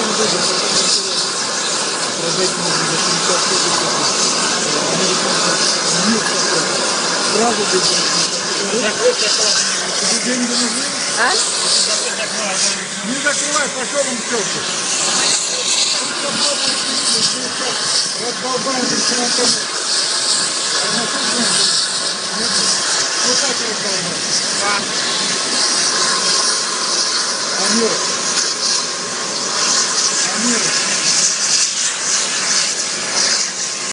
потом выйдет, потом продать можно за 50 тысяч. Американцы мир такой. Сразу выйдет. Деньги нужны? А? Не закрывай, пошел он в челку. Раздолбаем инструментом. Вот так раздолбаем. Амир.